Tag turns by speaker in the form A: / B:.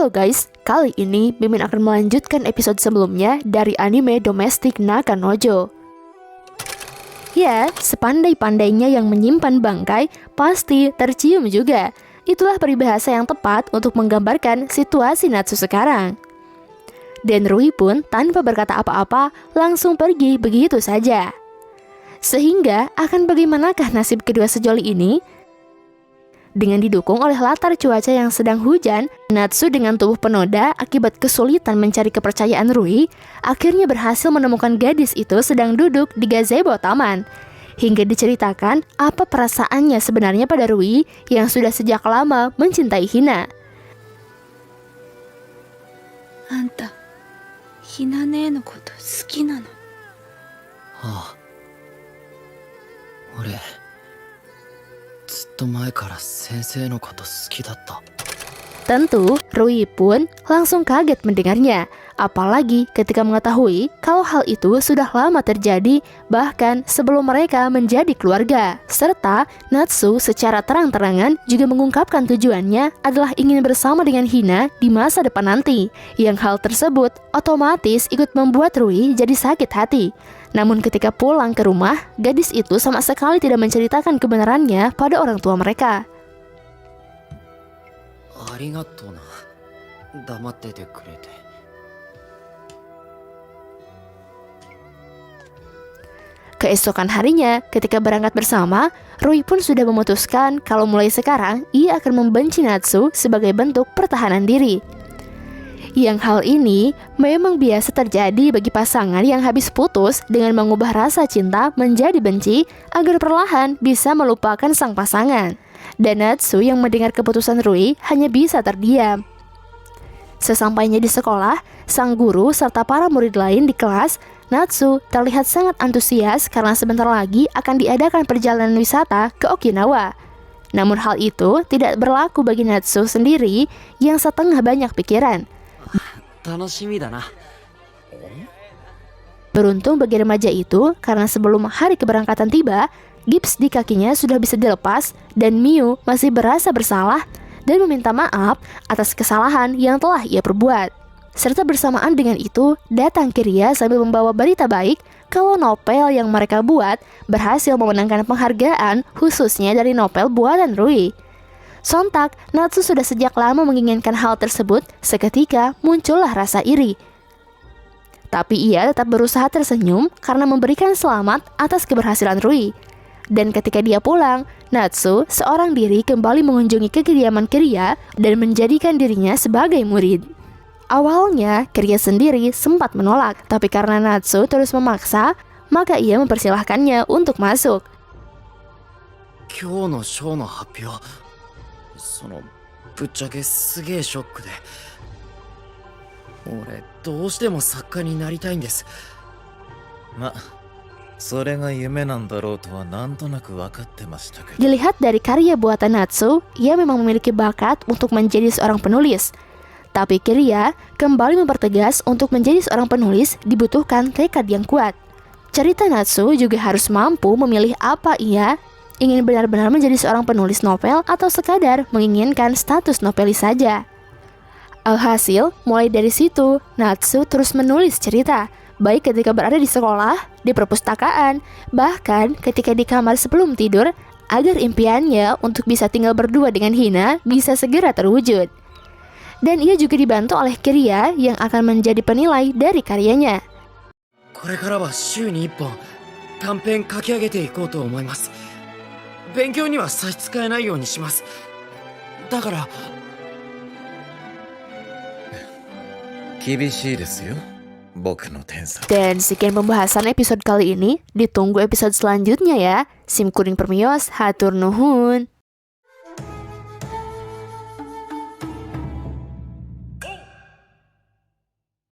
A: Halo guys, kali ini Mimin akan melanjutkan episode sebelumnya dari anime Domestic Nakanojo. Ya, sepandai-pandainya yang menyimpan bangkai, pasti tercium juga. Itulah peribahasa yang tepat untuk menggambarkan situasi Natsu sekarang. Dan Rui pun tanpa berkata apa-apa langsung pergi begitu saja. Sehingga akan bagaimanakah nasib kedua sejoli ini? Dengan didukung oleh latar cuaca yang sedang hujan, Natsu dengan tubuh penoda akibat kesulitan mencari kepercayaan Rui, akhirnya berhasil menemukan gadis itu sedang duduk di gazebo taman. Hingga diceritakan apa perasaannya sebenarnya pada Rui yang sudah sejak lama mencintai Hina.
B: Anta, Hina nee no koto suki nano?
C: Ore, ずっと前から先生のこと好きだった。
A: Tentu, Rui pun langsung kaget mendengarnya, apalagi ketika mengetahui kalau hal itu sudah lama terjadi bahkan sebelum mereka menjadi keluarga. Serta Natsu secara terang-terangan juga mengungkapkan tujuannya adalah ingin bersama dengan Hina di masa depan nanti. Yang hal tersebut otomatis ikut membuat Rui jadi sakit hati. Namun ketika pulang ke rumah, gadis itu sama sekali tidak menceritakan kebenarannya pada orang tua mereka.
C: ありがとうな。黙っててくれて。
A: Keesokan harinya, ketika berangkat bersama, Rui pun sudah memutuskan kalau mulai sekarang ia akan membenci Natsu sebagai bentuk pertahanan diri. Yang hal ini memang biasa terjadi bagi pasangan yang habis putus dengan mengubah rasa cinta menjadi benci agar perlahan bisa melupakan sang pasangan. Dan Natsu yang mendengar keputusan Rui hanya bisa terdiam. Sesampainya di sekolah, sang guru serta para murid lain di kelas, Natsu terlihat sangat antusias karena sebentar lagi akan diadakan perjalanan wisata ke Okinawa. Namun hal itu tidak berlaku bagi Natsu sendiri yang setengah banyak pikiran.
C: 楽しみだな。
A: Beruntung bagi remaja itu karena sebelum hari keberangkatan tiba, gips di kakinya sudah bisa dilepas dan Miu masih berasa bersalah dan meminta maaf atas kesalahan yang telah ia perbuat. Serta bersamaan dengan itu, datang Kiria sambil membawa berita baik kalau novel yang mereka buat berhasil memenangkan penghargaan khususnya dari novel buatan Rui. Sontak, Natsu sudah sejak lama menginginkan hal tersebut, seketika muncullah rasa iri. Tapi ia tetap berusaha tersenyum karena memberikan selamat atas keberhasilan Rui. Dan ketika dia pulang, Natsu seorang diri kembali mengunjungi kediaman Kiria dan menjadikan dirinya sebagai murid. Awalnya, Kiria sendiri sempat menolak, tapi karena Natsu terus memaksa, maka ia mempersilahkannya untuk masuk.
C: 今日のショーの発表、ぶっちゃけすげえショックで。俺、どうしても作家になりたいんです。
D: ま、それが夢なんだろうとはなんとなく分かってましたけど。
A: Dilihat dari karya buatan Natsu, ia memang memiliki bakat untuk menjadi seorang penulis. Tapi Kiria kembali mempertegas untuk menjadi seorang penulis dibutuhkan tekad yang kuat. Cerita Natsu juga harus mampu memilih apa ia ingin benar-benar menjadi seorang penulis novel atau sekadar menginginkan status novelis saja. Alhasil, mulai dari situ, Natsu terus menulis cerita, baik ketika berada di sekolah, di perpustakaan, bahkan ketika di kamar sebelum tidur, agar impiannya untuk bisa tinggal berdua dengan Hina bisa segera terwujud. Dan ia juga dibantu oleh Kiria yang akan menjadi penilai dari karyanya.
C: これからは週に1本短編書き上げていこうと思います。勉強には差し支えないようにします。だから。
D: 厳しいですよ、僕の天才。
A: Dan sekian pembahasan episode kali ini. Ditunggu episode selanjutnya ya. Sim Kuring Permios, hatur nuhun.